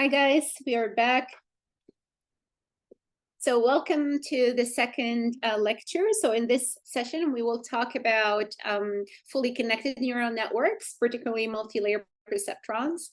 Hi guys, we are back. So welcome to the second lecture. So in this session, we will talk about fully connected neural networks, particularly multi-layer perceptrons.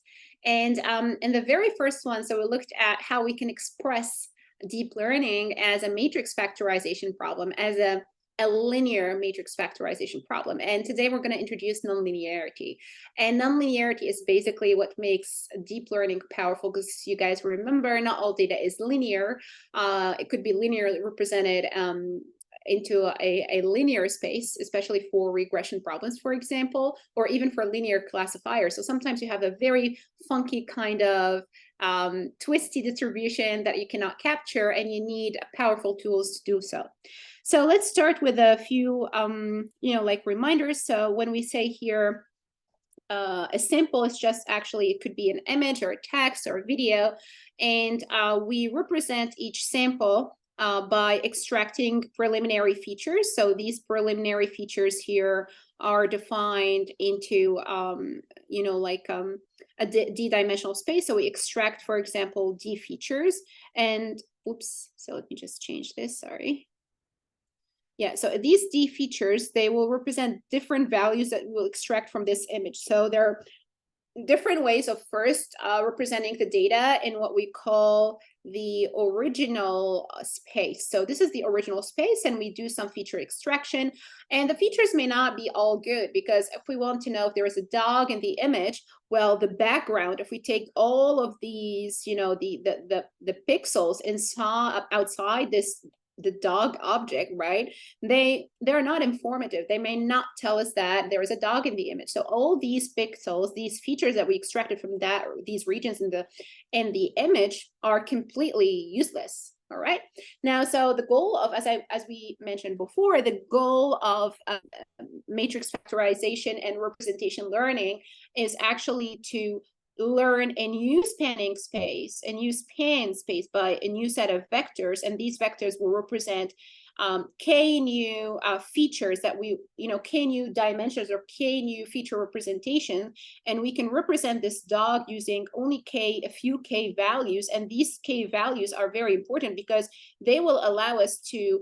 And in the very first one, so we looked at how we can express deep learning as a matrix factorization problem, as a linear matrix factorization problem. And today we're going to introduce nonlinearity. And nonlinearity is basically what makes deep learning powerful, because you guys remember, not all data is linear. It could be linearly represented into a linear space, especially for regression problems, for example, or even for linear classifiers. So sometimes you have a very funky kind of twisty distribution that you cannot capture, and you need powerful tools to do so. So let's start with a few, like reminders. So when we say here, a sample is just actually, it could be an image or a text or a video, and we represent each sample by extracting preliminary features. So these preliminary features here are defined into, a d-dimensional space. So we extract, for example, d features, and oops, so let me just change this, sorry. Yeah, so these D features, they will represent different values that we'll extract from this image. So there are different ways of first representing the data in what we call the original space. So this is the original space, and we do some feature extraction. And the features may not be all good, because if we want to know if there is a dog in the image, well, the background, if we take all of these, the pixels inside, outside the dog object, right? They're not informative. They may not tell us that there is a dog in the image. So all these pixels, these features that we extracted from these regions in the image are completely useless. All right. Now, so the goal of, as we mentioned before, the goal of matrix factorization and representation learning is actually to learn a new spanning space, a new span space by a new set of vectors, and these vectors will represent k new features that we, k new dimensions or k new feature representation, and we can represent this dog using only a few k values, and these k values are very important because they will allow us to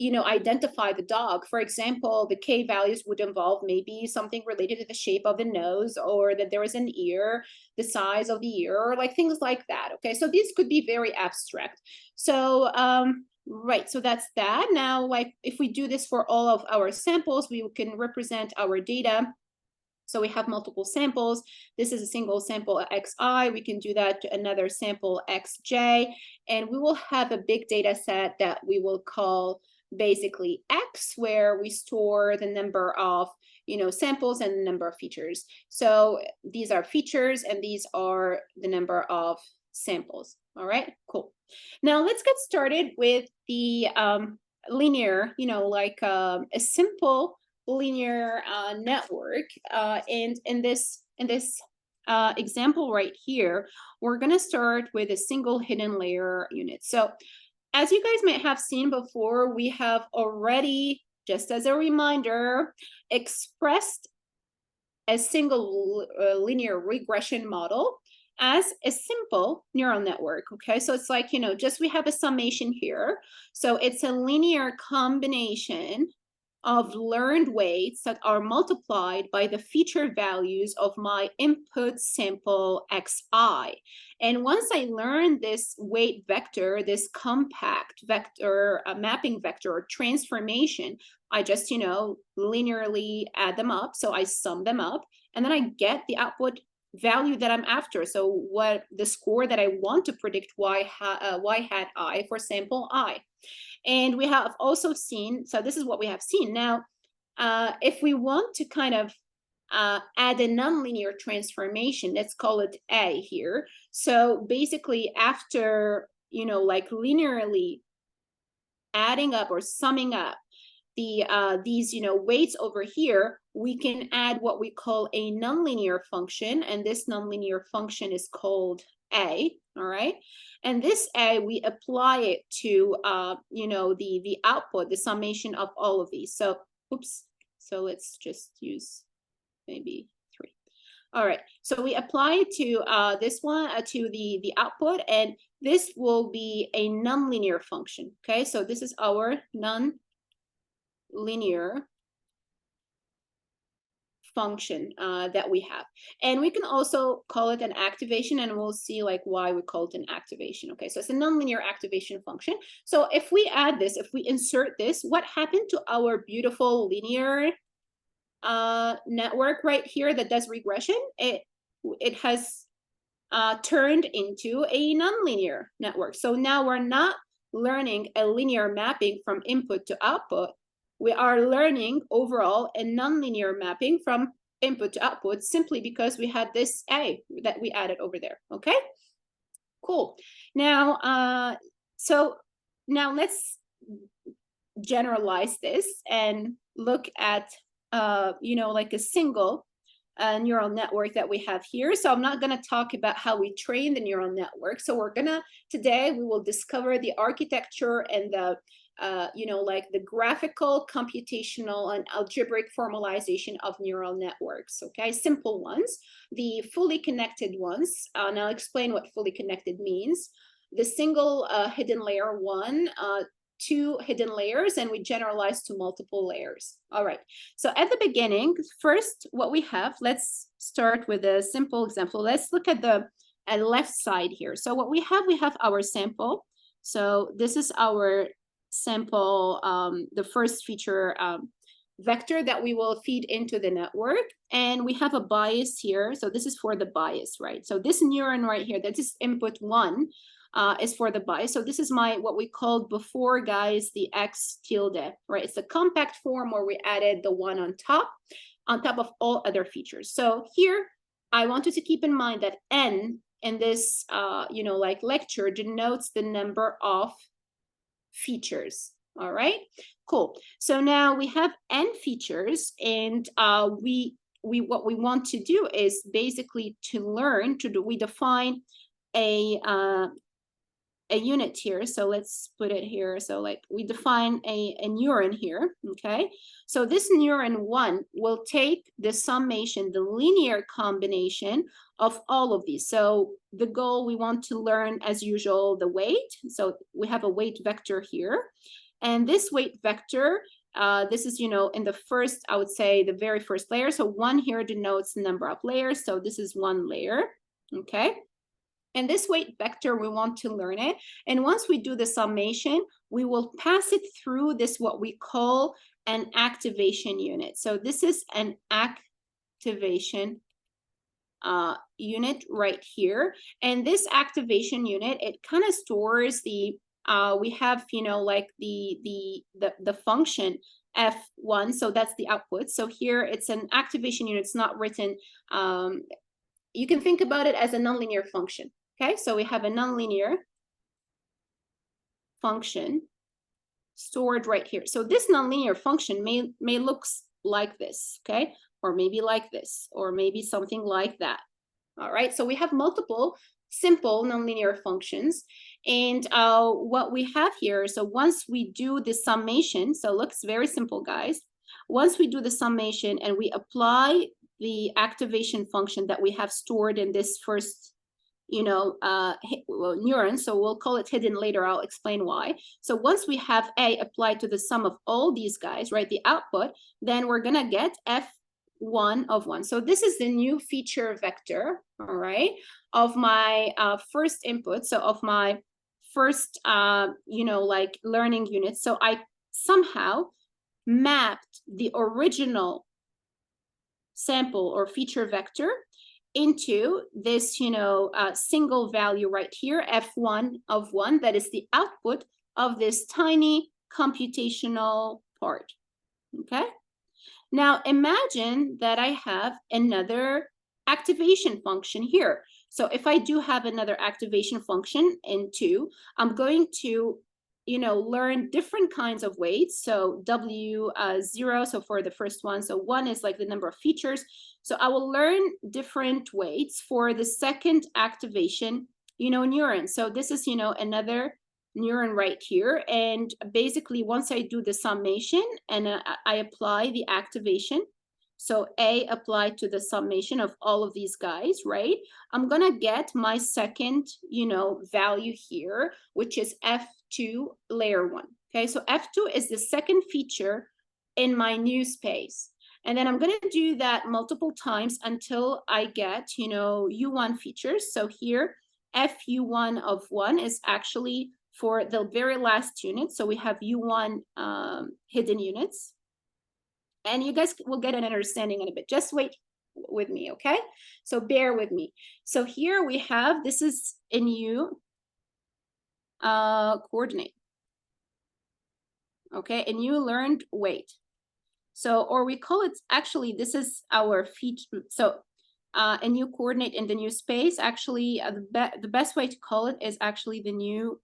identify the dog. For example, the k values would involve maybe something related to the shape of the nose, or that there is an ear, the size of the ear, or like things like that. Okay, so these could be very abstract. So right, so that's that. Now, like if we do this for all of our samples, we can represent our data. So we have multiple samples. This is a single sample xi. We can do that to another sample xj, and we will have a big data set that we will call basically X, where we store the number of samples and the number of features. So these are features, and these are the number of samples. All right, cool. Now let's get started with the linear, a simple linear network. And in this example right here, we're going to start with a single hidden layer unit. So as you guys might have seen before, we have already, just as a reminder, expressed a single linear regression model as a simple neural network. Okay, so it's like, just we have a summation here. So it's a linear combination of learned weights that are multiplied by the feature values of my input sample xi. And once I learn this weight vector, this compact vector, mapping vector or transformation, I just, linearly add them up. So I sum them up, and then I get the output value that I'm after. So what the score that I want to predict y hat I for sample I. And we have also seen, so this is what we have seen. Now, if we want to kind of add a nonlinear transformation, let's call it A here. So basically after, like linearly adding up or summing up these weights over here, we can add what we call a nonlinear function, and this nonlinear function is called A. All right, and this A, we apply it to the output, the summation of all of these. So oops, so let's just use maybe 3. All right, so we apply to this one to the output, and this will be a nonlinear function. Okay, so this is our nonlinear function that we have, and we can also call it an activation, and we'll see like why we call it an activation. Okay, so it's a nonlinear activation function. So if we add this, if we insert this, what happened to our beautiful linear network right here that does regression? It has turned into a nonlinear network. So now we're not learning a linear mapping from input to output. We are learning overall a nonlinear mapping from input to output, simply because we had this A that we added over there. Okay, cool. Now, so now let's generalize this and look at like a single neural network that we have here. So I'm not going to talk about how we train the neural network. So today we will discover the architecture and the like the graphical, computational, and algebraic formalization of neural networks. Okay, simple ones, the fully connected ones, and I'll explain what fully connected means. The single hidden layer one, 2 hidden layers, and we generalize to multiple layers. All right, so at the beginning, first what we have, let's start with a simple example. Let's look at the left side here. So what we have our sample. So this is our sample, the first feature vector that we will feed into the network, and we have a bias here. So this is for the bias, right? So this neuron right here, that is input 1, is for the bias. So this is what we called before, guys, the X tilde, right? It's a compact form where we added the 1 on top of all other features. So here, I want you to keep in mind that N in this, like lecture denotes the number of features. All right, cool. So now we have N features, and what we want to do is basically we define a unit here. So let's put it here. So like we define a neuron here. Okay, so this neuron 1 will take the summation, the linear combination of all of these. So the goal, we want to learn, as usual, the weight. So we have a weight vector here, and this weight vector, this is, in the first, I would say the very first layer. So 1 here denotes the number of layers. So this is 1 layer. Okay, and this weight vector, we want to learn it. And once we do the summation, we will pass it through this, what we call an activation unit. So this is an activation unit right here. And this activation unit, it kind of stores the, we have, like the function F1. So that's the output. So here it's an activation unit. It's not written. You can think about it as a nonlinear function. Okay, so we have a nonlinear function stored right here. So this nonlinear function may look like this, okay, or maybe like this, or maybe something like that. All right, so we have multiple simple nonlinear functions, and what we have here, so once we do the summation, so it looks very simple, guys. Once we do the summation and we apply the activation function that we have stored in this first neuron, so we'll call it hidden later, I'll explain why. So once we have A applied to the sum of all these guys, right, the output, then we're gonna get F1 of 1. So this is the new feature vector, all right, of my first input, so of my first like learning unit. So I somehow mapped the original sample or feature vector into this, single value right here, F1 of 1, that is the output of this tiny computational part. Okay, now imagine that I have another activation function here. So if I do have another activation function in 2, I'm going to learn different kinds of weights. So W0, so for the first one, so 1 is like the number of features. So I will learn different weights for the second activation, neuron. So this is, another neuron right here. And basically, once I do the summation and I apply the activation, so A applied to the summation of all of these guys, right? I'm gonna get my second, value here, which is F2 layer 1. Okay, so F2 is the second feature in my new space. And then I'm going to do that multiple times until I get, U1 features. So here, FU1 of 1 is actually for the very last unit. So we have U1 hidden units. And you guys will get an understanding in a bit. Just wait with me, okay? So bear with me. So here we have, this is a new coordinate. Okay, and you learned weight. So, or we call it, actually, this is our feature. So a new coordinate in the new space, actually, the best way to call it is actually the new,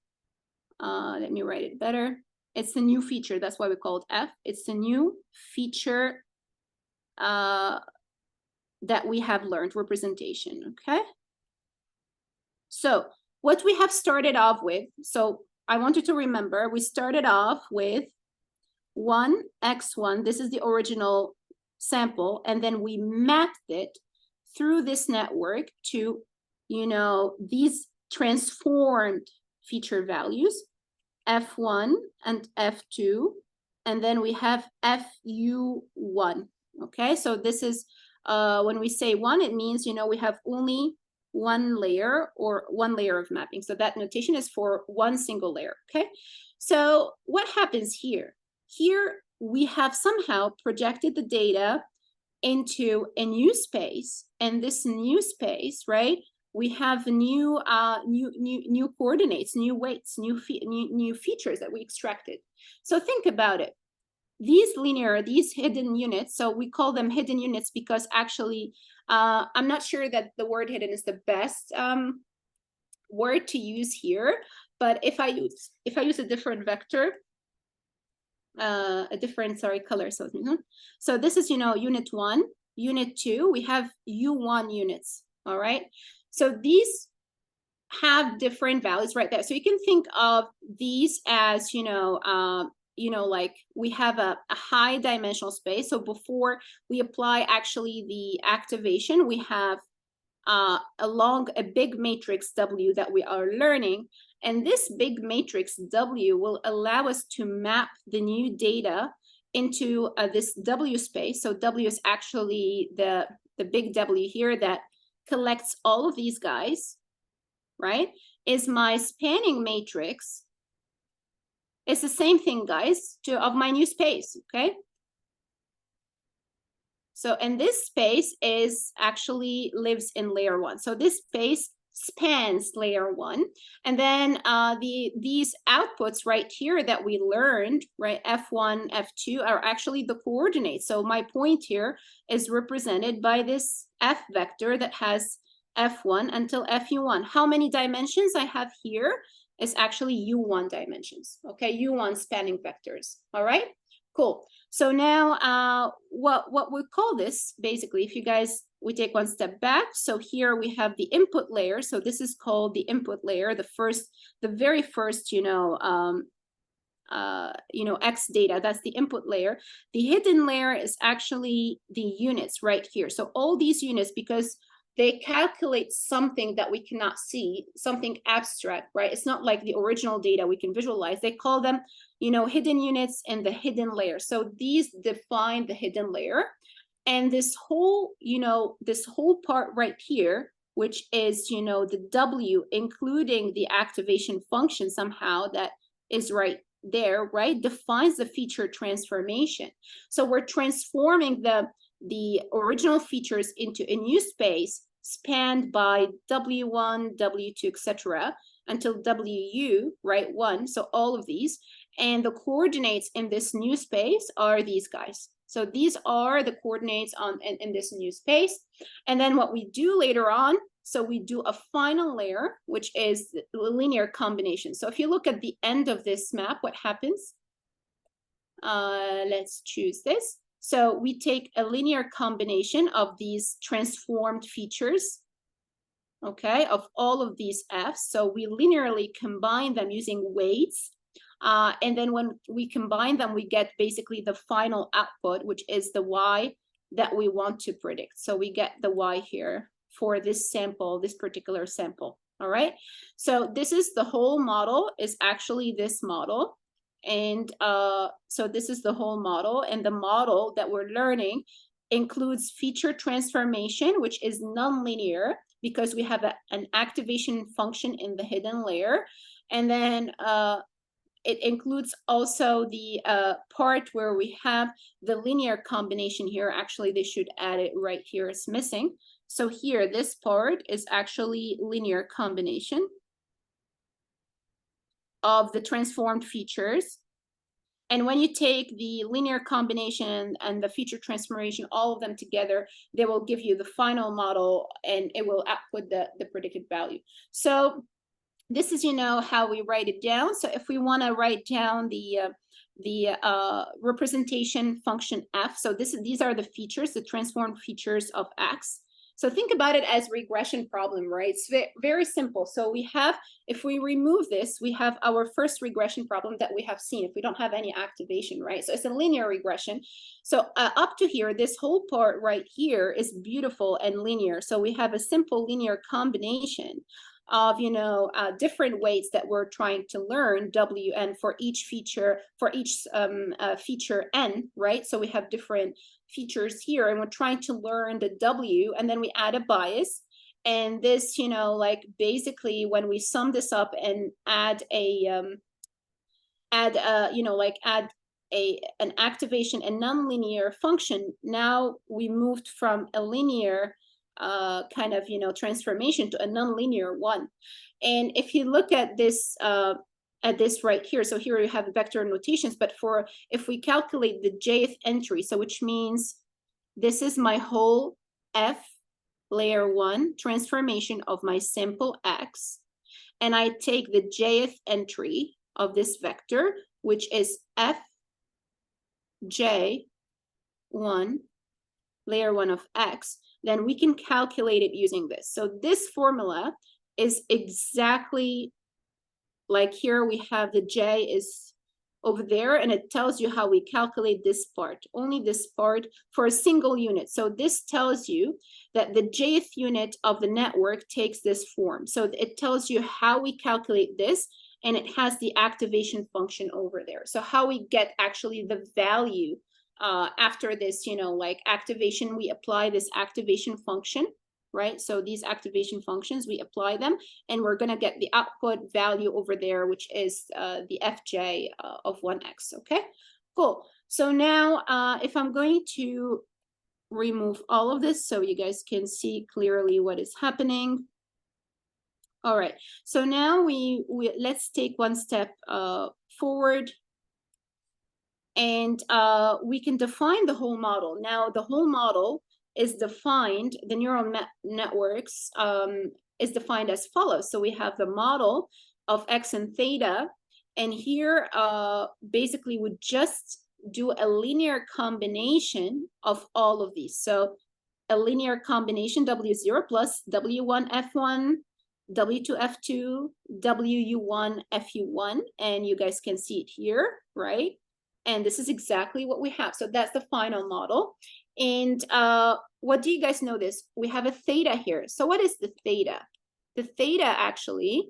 let me write it better. It's the new feature. That's why we call it F. It's the new feature that we have learned, representation, okay? So what we have started off with, so I want you to remember, we started off with 1x1, this is the original sample, and then we mapped it through this network to, these transformed feature values, F1 and F2, and then we have FU1, okay? So this is, when we say 1, it means, we have only one layer or one layer of mapping. So that notation is for one single layer, okay? So what happens here? Here we have somehow projected the data into a new space, and this new space, right? We have new coordinates, new weights, new features that we extracted. So think about it. These hidden units, so we call them hidden units because actually, I'm not sure that the word hidden is the best word to use here, but if I use a different vector, a different, color. So this is, unit 1, unit 2, we have U1 units, all right? So these have different values right there. So you can think of these as, like we have a high dimensional space. So before we apply actually the activation, we have along a big matrix W that we are learning. And this big matrix W will allow us to map the new data into this W space. So W is actually the big W here that collects all of these guys, right? Is my spanning matrix. It's the same thing, guys, of my new space, okay? So, and this space is actually lives in layer 1. So this space spans layer 1. And then these outputs right here that we learned, right, F1, F2 are actually the coordinates. So my point here is represented by this F vector that has F1 until FU1. How many dimensions I have here is actually U1 dimensions, okay? U1 spanning vectors, all right? Cool. So now what we call this, basically, if you guys, we take one step back. So here we have the input layer. So this is called the input layer, the very first, X data, that's the input layer. The hidden layer is actually the units right here. So all these units, because they calculate something that we cannot see, something abstract, right? It's not like the original data we can visualize. They call them, hidden units and the hidden layer. So these define the hidden layer. And this whole, this whole part right here, which is, the W, including the activation function somehow that is right there, right, defines the feature transformation. So we're transforming the original features into a new space spanned by W1, W2, etc. until WU, right, 1. So all of these. And the coordinates in this new space are these guys. So these are the coordinates in this new space. And then what we do later on, so we do a final layer, which is the linear combination. So if you look at the end of this map, what happens? Let's choose this. So we take a linear combination of these transformed features, okay, of all of these Fs. So we linearly combine them using weights. And then when we combine them, we get basically the final output, which is the Y that we want to predict. So we get the y here for this sample, this particular sample. All right, so this is the whole model, is actually this model. And so this is the whole model, and the model that we're learning includes feature transformation, which is nonlinear because we have an activation function in the hidden layer. And then it includes also the part where we have the linear combination here. Actually, they should add it right here, it's missing. So here, this part is actually linear combination of the transformed features. And when you take the linear combination and the feature transformation, all of them together, they will give you the final model, and it will output the predicted value. So this is, you know, how we write it down. So if we want to write down the representation function f, so these are the features, the transformed features of x. So think about it as regression problem, right? It's very simple. So we have, if we remove this, we have our first regression problem that we have seen if we don't have any activation, right? So it's a linear regression. So up to here, this whole part right here is beautiful and linear. So we have a simple linear combination of, you know, different weights that we're trying to learn, wn, for each feature, for each feature n, right? So we have different features here, and we're trying to learn the w, and then we add a bias. And this, you know, like basically when we sum this up and add a you know, like add an activation, a nonlinear function, now we moved from a linear kind of, you know, transformation to a nonlinear one. And if you look at this right here, so here you have vector notations, but for if we calculate the jth entry, so which means this is my whole f layer 1 transformation of my sample x, and I take the jth entry of this vector, which is f j1 layer 1 of x, then we can calculate it using this. So this formula is exactly like here we have the j is over there, and it tells you how we calculate this part, only this part for a single unit. So this tells you that the jth unit of the network takes this form. So it tells you how we calculate this, and it has the activation function over there. So how we get actually the value after this, you know, like activation, we apply this activation function, right? So these activation functions, we apply them, and we're going to get the output value over there, which is the fj of 1x. Okay, cool. So now if I'm going to remove all of this so you guys can see clearly what is happening. All right, so now we let's take one step forward, and we can define the whole model. Now the whole model is defined, the neural networks is defined as follows. So we have the model of x and theta, and here basically we just do a linear combination of all of these. So a linear combination, w0 plus w1 f1, w2 f2, wu1 fu1, and you guys can see it here, right? And this is exactly what we have. So that's the final model. And what do you guys notice? We have a theta here. So what is the theta? The theta actually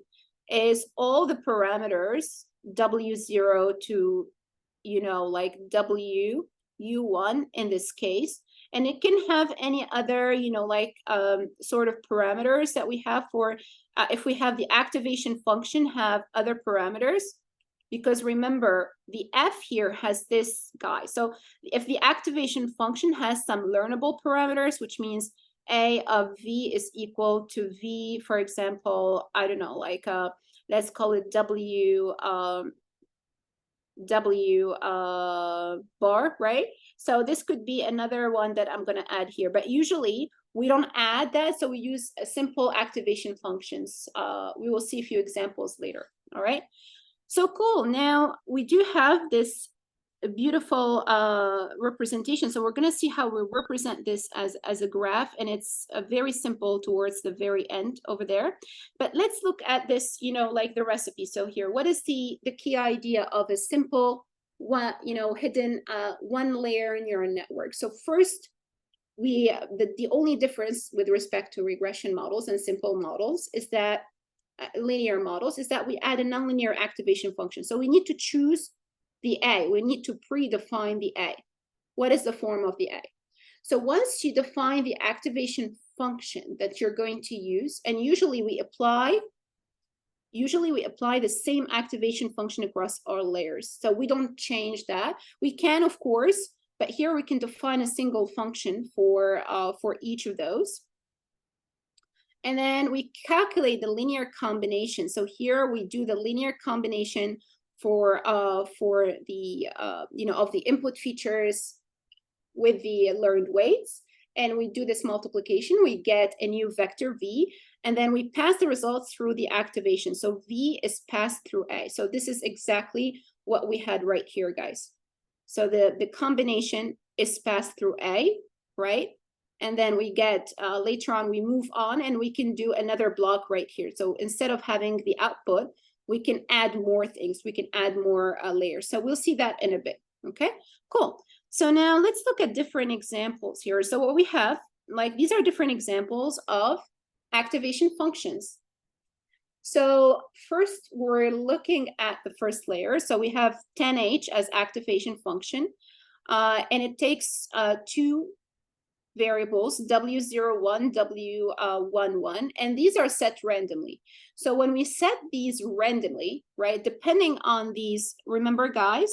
is all the parameters w0 to, you know, like wu1 in this case. And it can have any other, you know, like sort of parameters that we have for, if we have the activation function have other parameters, because remember the f here has this guy. So if the activation function has some learnable parameters, which means a of v is equal to v, for example, I don't know, like let's call it w bar, right? So this could be another one that I'm going to add here, but usually we don't add that, so we use simple activation functions. We will see a few examples later. All right, so cool. Now we do have this beautiful representation, so we're going to see how we represent this as a graph, and it's very simple towards the very end over there. But let's look at this, you know, like the recipe. So here, what is the key idea of a simple one, you know, hidden one layer neural network? So first the only difference with respect to regression models and simple models is that linear models is that we add a nonlinear activation function. So we need to choose the A. We need to predefine the A. What is the form of the A? So once you define the activation function that you're going to use, and usually we apply the same activation function across our layers. So we don't change that. We can, of course, but here we can define a single function for each of those. And then we calculate the linear combination. So here we do the linear combination for the of the input features with the learned weights, and we do this multiplication. We get a new vector v, and then we pass the results through the activation. So v is passed through A. So this is exactly what we had right here, guys. So the combination is passed through A, right? And then we get, later on, we move on and we can do another block right here. So instead of having the output, we can add more things. We can add more layers. So we'll see that in a bit, okay? Cool. So now let's look at different examples here. So what we have, like, these are different examples of activation functions. So first, we're looking at the first layer. So we have 10h as activation function, and it takes two variables, w01, w11, and these are set randomly. So when we set these randomly, right, depending on these, remember guys,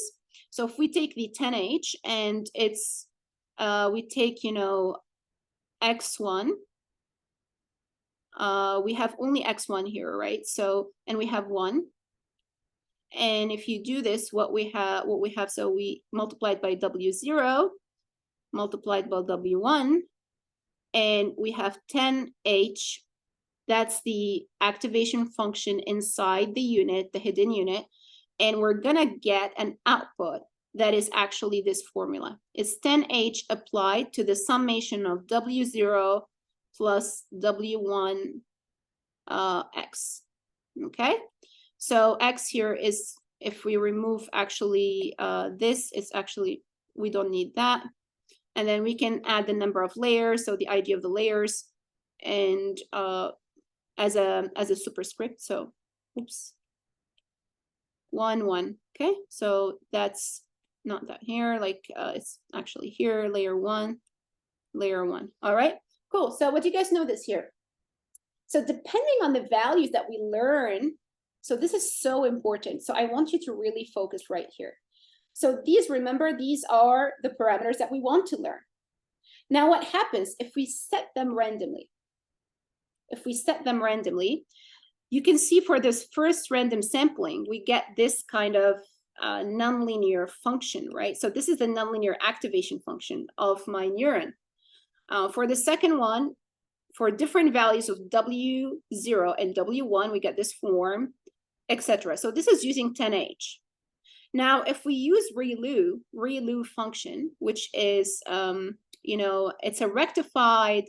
so if we take the 10h and it's, we take, x1, we have only x1 here, right? So, and we have 1. And if you do this, what we have, so we multiplied by w0, multiplied by w1, and we have 10h. That's the activation function inside the unit, the hidden unit, and we're gonna get an output that is actually this formula. It's 10h applied to the summation of w0 plus w1 x, okay? So x here is, if we remove actually this, is actually, we don't need that. And then we can add the number of layers, so the ID of the layers, and as a superscript. So, oops, 1, 1. Okay, so that's not that here. Like it's actually here, layer 1, layer 1. All right, cool. So what do you guys know this here? So depending on the values that we learn, so this is so important. So I want you to really focus right here. So these, remember, these are the parameters that we want to learn. Now, what happens if we set them randomly? If we set them randomly, you can see for this first random sampling, we get this kind of nonlinear function, right? So this is the nonlinear activation function of my neuron. For the second one, for different values of W0 and W1, we get this form, etc. So this is using 10H. Now, if we use ReLU function, which is, it's a rectified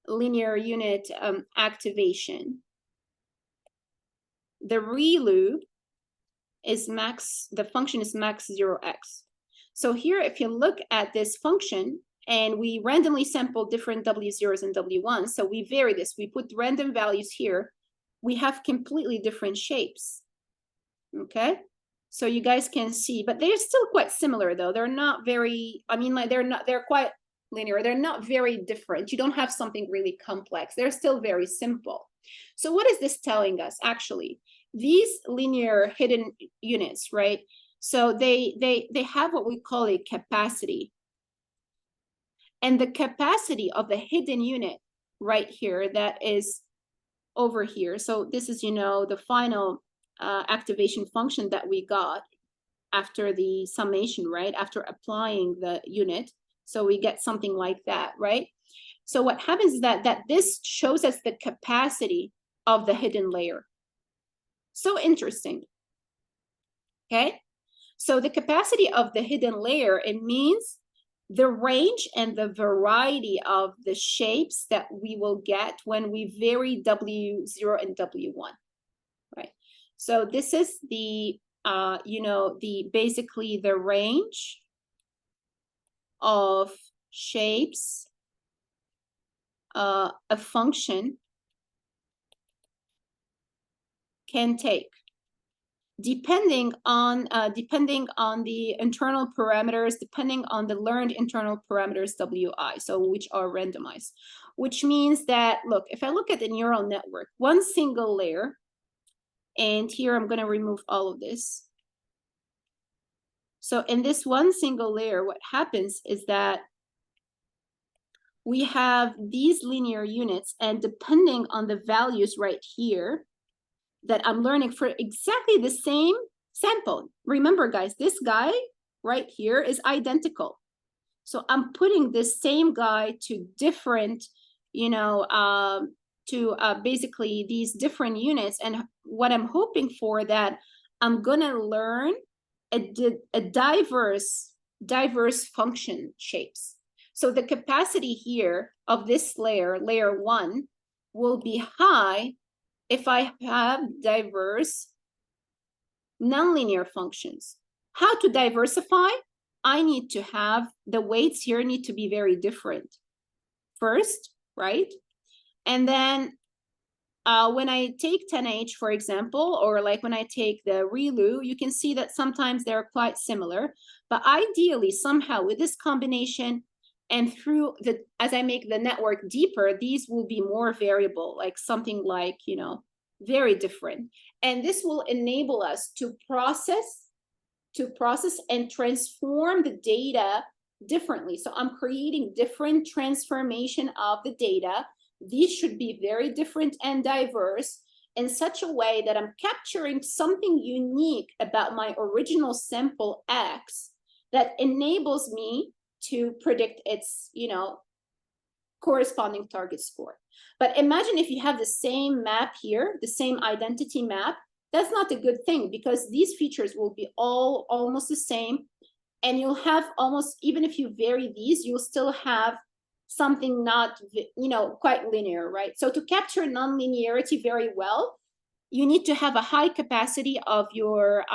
linear unit activation. The ReLU is max, the function is max 0x. So here, if you look at this function, and we randomly sample different W0s and W1s, so we vary this, we put random values here, we have completely different shapes, okay? So you guys can see, but they're still quite similar though. They're not very, they're quite linear. They're not very different. You don't have something really complex. They're still very simple. So what is this telling us? Actually, these linear hidden units, right? So they have what we call a capacity. And the capacity of the hidden unit right here, that is over here. So this is, the final activation function that we got after the summation, right? After applying the unit. So we get something like that, right? So what happens is that this shows us the capacity of the hidden layer. So interesting. Okay. So the capacity of the hidden layer, it means the range and the variety of the shapes that we will get when we vary W0 and W1, right? So this is the, basically the range of shapes a function can take, depending on the internal parameters, depending on the learned internal parameters WI, so which are randomized. Which means that, look, if I look at the neural network, one single layer, and here I'm going to remove all of this. So in this one single layer, what happens is that we have these linear units, and depending on the values right here that I'm learning for exactly the same sample. Remember, guys, this guy right here is identical. So I'm putting this same guy to different, you know, basically these different units. And what I'm hoping for, that I'm gonna learn a diverse function shapes. So the capacity here of this layer, layer 1, will be high if I have diverse nonlinear functions. How to diversify? I need to have the weights here need to be very different first, right? And then when I take 10H, for example, or like when I take the ReLU, you can see that sometimes they're quite similar. But ideally, somehow with this combination and through the, as I make the network deeper, these will be more variable, like something like, you know, very different. And this will enable us to process and transform the data differently. So I'm creating different transformation of the data. These should be very different and diverse in such a way that I'm capturing something unique about my original sample X that enables me to predict its, you know, corresponding target score. But imagine if you have the same map here, the same identity map. That's not a good thing, because these features will be all almost the same, and you'll have almost, even if you vary these, you'll still have something not, you know, quite linear, right? So to capture nonlinearity very well, you need to have a high capacity of your,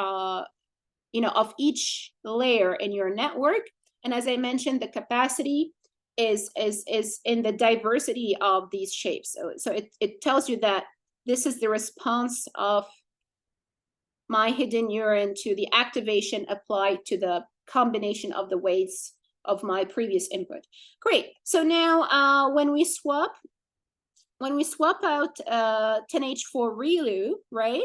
you know, of each layer in your network. And as I mentioned, the capacity is in the diversity of these shapes. So it tells you that this is the response of my hidden neuron to the activation applied to the combination of the weights of my previous input. Great. So now when we swap out 10H for ReLU, right,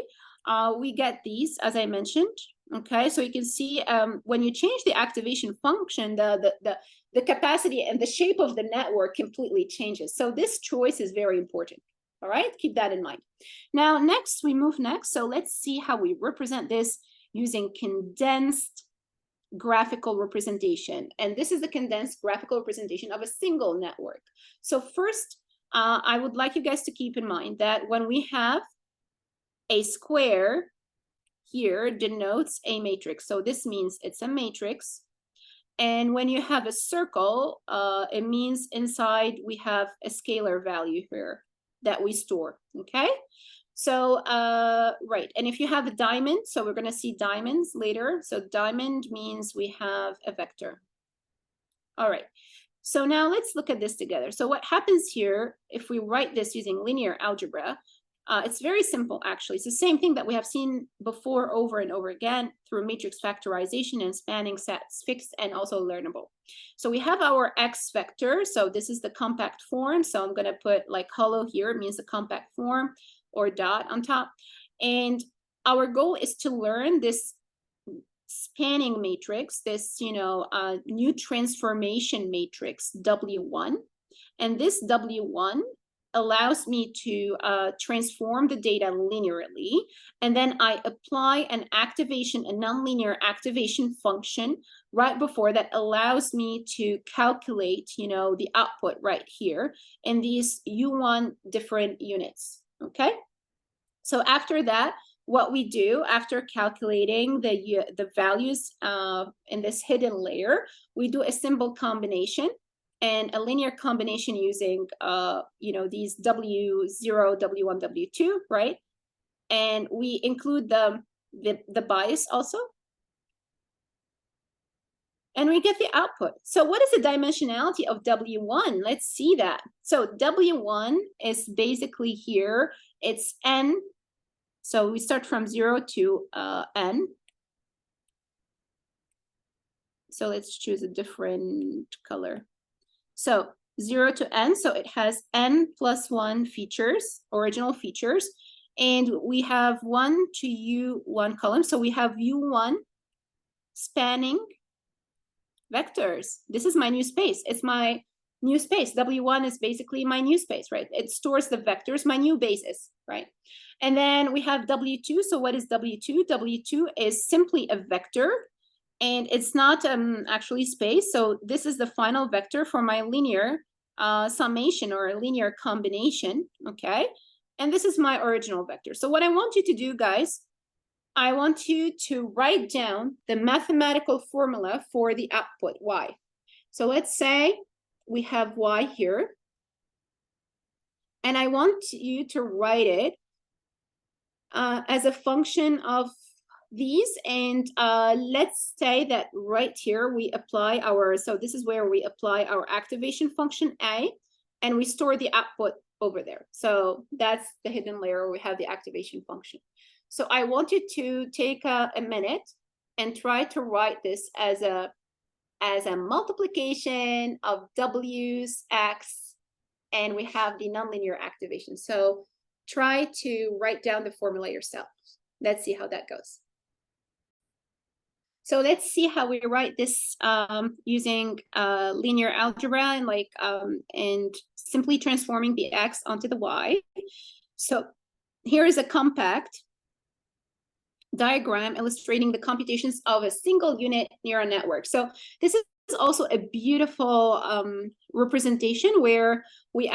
we get these, as I mentioned. Okay, so you can see when you change the activation function, the capacity and the shape of the network completely changes. So this choice is very important. All right, keep that in mind. Now, next, we move next. So let's see how we represent this using condensed graphical representation. And this is the condensed graphical representation of a single network. So first, I would like you guys to keep in mind that when we have a square here denotes a matrix. So this means it's a matrix. And when you have a circle, it means inside we have a scalar value here that we store, okay? So, right, and if you have a diamond, so we're gonna see diamonds later. So diamond means we have a vector. All right, so now let's look at this together. So what happens here, if we write this using linear algebra, it's very simple, actually. It's the same thing that we have seen before over and over again through matrix factorization and spanning sets, fixed and also learnable. So we have our X vector. So this is the compact form. So I'm going to put like hollow here. It means the compact form, or dot on top. And our goal is to learn this spanning matrix, this, you know, new transformation matrix, W1. And this W1 allows me to transform the data linearly, and then I apply an activation, a nonlinear activation function right before that allows me to calculate, you know, the output right here in these U1 different units, okay? So after that, what we do after calculating the values in this hidden layer, we do a symbol combination and a linear combination using, you know, these W0, W1, W2, right? And we include the bias also. And we get the output. So what is the dimensionality of W1? Let's see that. So W1 is basically here, it's n. So we start from 0 to n. So let's choose a different color. So 0 to n, so it has n plus 1 features, original features. And we have 1 to U1 column. So we have U1 spanning vectors. This is my new space. It's my new space. W1 is basically my new space, right? It stores the vectors, my new basis, right? And then we have W2. So what is W2? W2 is simply a vector, and it's not actually space. So this is the final vector for my linear summation or a linear combination, okay? And this is my original vector. So what I want you to do, guys, I want you to write down the mathematical formula for the output, y. So let's say we have y here. And I want you to write it as a function of these. And let's say that right here we apply our, so this is where we apply our activation function a, and we store the output over there. So that's the hidden layer where we have the activation function. So I want you to take a minute and try to write this as a multiplication of w's, x, and we have the nonlinear activation. So try to write down the formula yourself. Let's see how that goes. So let's see how we write this using linear algebra and and simply transforming the x onto the y. So here is a compact diagram illustrating the computations of a single unit neural network. So this is also a beautiful representation where we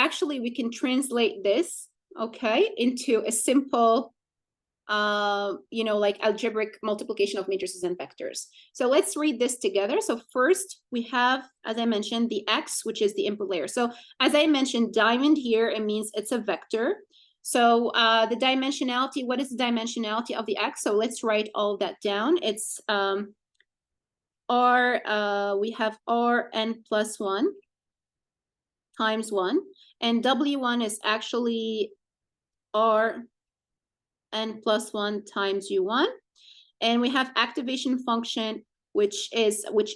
can translate this, okay, into a simple like algebraic multiplication of matrices and vectors. So let's read this together. So first we have, as I mentioned, the x, which is the input layer. So as I mentioned, diamond here, it means it's a vector. So the dimensionality, what is the dimensionality of the x? So let's write all that down. It's we have Rn plus 1 times 1, and W1 is actually Rn plus 1 times U1. And we have activation function, which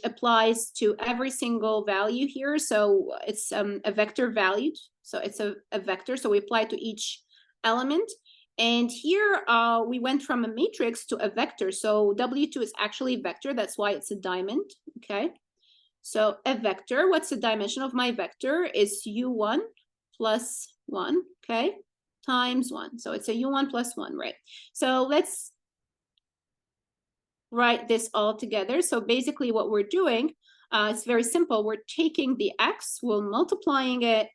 applies to every single value here. So it's a vector valued. So it's a vector. So we apply to each element. And here we went from a matrix to a vector. So W2 is actually a vector. That's why it's a diamond. Okay. So a vector, what's the dimension of my vector? Is U1 plus 1. Okay. Times 1. So it's a U1 plus 1, right? So let's write this all together. So basically what we're doing, it's very simple. We're taking the x, we're multiplying it.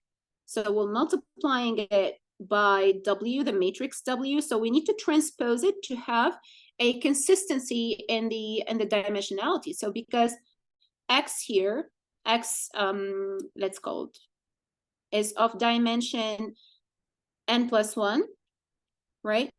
So we're multiplying it by W, the matrix W. So we need to transpose it to have a consistency in the dimensionality. So because x here, x, let's call it, is of dimension n plus 1, right?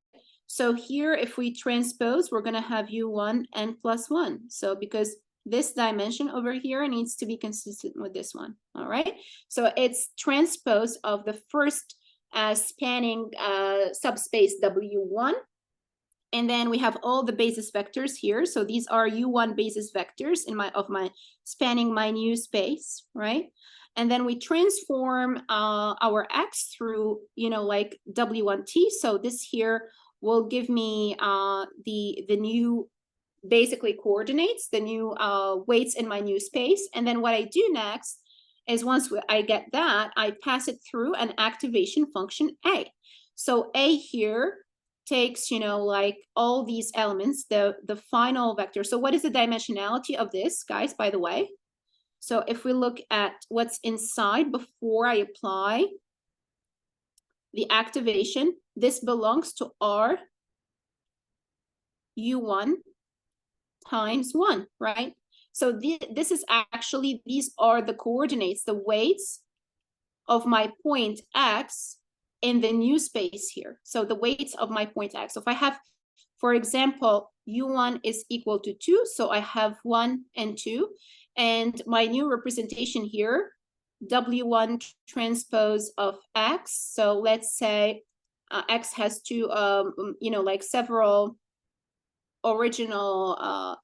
So here, if we transpose, we're going to have U1 n plus 1. So because this dimension over here needs to be consistent with this one, all right? So it's transpose of the first spanning subspace W1. And then we have all the basis vectors here. So these are U1 basis vectors of my spanning my new space, right? And then we transform our x through, like W1t. So this here will give me the new, basically coordinates, the new weights in my new space. And then what I do next is once I get that, I pass it through an activation function A. So A here takes, like all these elements, the final vector. So what is the dimensionality of this, guys, by the way? So if we look at what's inside before I apply the activation, this belongs to R U1 times 1, right? So this is actually, these are the coordinates, the weights of my point X in the new space here. So the weights of my point X. So if I have, for example, U1 is equal to 2, so I have 1 and 2. And my new representation here, W1 transpose of X. So let's say X has two, like several original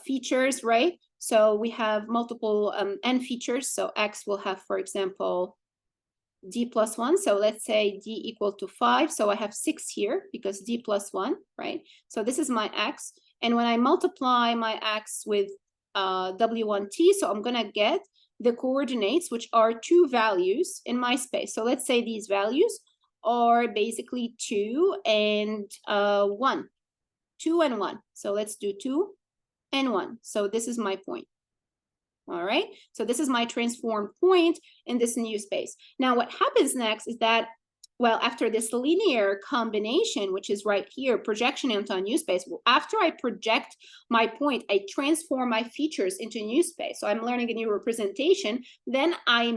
features, right? So we have multiple n features. So X will have, for example, d plus 1. So let's say d equal to 5. So I have 6 here because d plus 1, right? So this is my X. And when I multiply my X with W1t, so I'm going to get the coordinates, which are 2 values in my space. So let's say these values are basically 2 and 1. 2 and 1. So let's do 2 and 1. So this is my point. All right. So this is my transformed point in this new space. Now, what happens next is that, well, after this linear combination, which is right here, projection into a new space, well, after I project my point, I transform my features into a new space. So I'm learning a new representation. Then I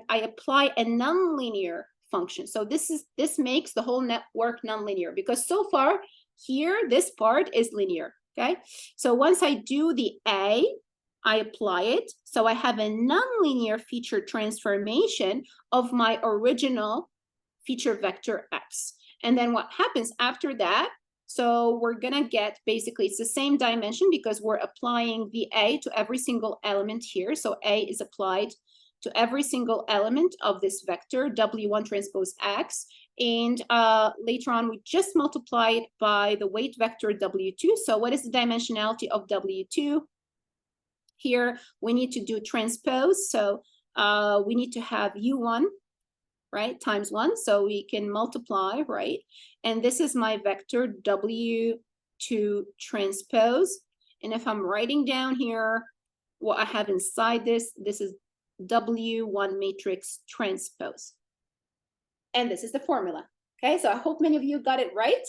apply a nonlinear function. So this makes the whole network nonlinear, because so far here, this part is linear. Okay. So once I do the A, I apply it. So I have a nonlinear feature transformation of my original feature vector X. And then what happens after that? So we're going to get basically, it's the same dimension because we're applying the A to every single element here. So A is applied to every single element of this vector, W1 transpose X. And later on, we just multiply it by the weight vector W2. So what is the dimensionality of W2? Here, we need to do transpose. So we need to have U1, right, times 1. So we can multiply, right? And this is my vector W2 transpose. And if I'm writing down here what I have inside this is W1 matrix transpose. And this is the formula. Okay, so I hope many of you got it right.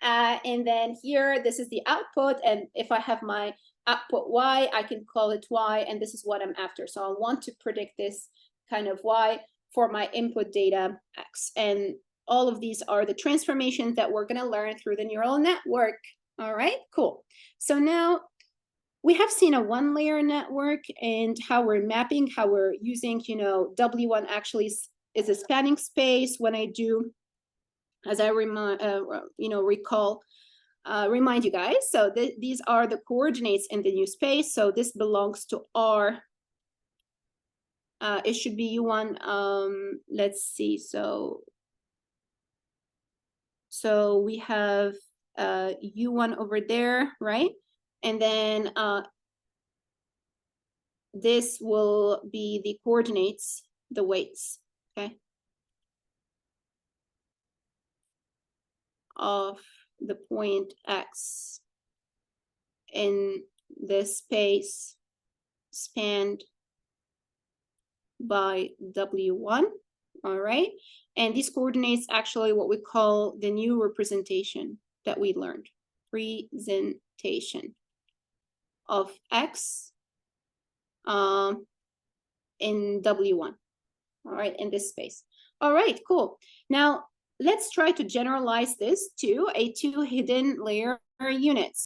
And then here, this is the output. And if I have my output Y, I can call it Y, and this is what I'm after. So I want to predict this kind of Y for my input data X. And all of these are the transformations that we're going to learn through the neural network. All right, cool. So now we have seen a one-layer network and how we're mapping, how we're using, W1 actually is a spanning space when I do, as I remind you guys. So these are the coordinates in the new space. So this belongs to R. It should be U1. Let's see. So we have U1 over there, right? And then this will be the coordinates, the weights, okay, of the point X in this space spanned by W1, all right? And these coordinates actually what we call the new representation that we learned, presentation of X in W1, all right, in this space. All right, cool. Now, let's try to generalize this to a 2 hidden layer units.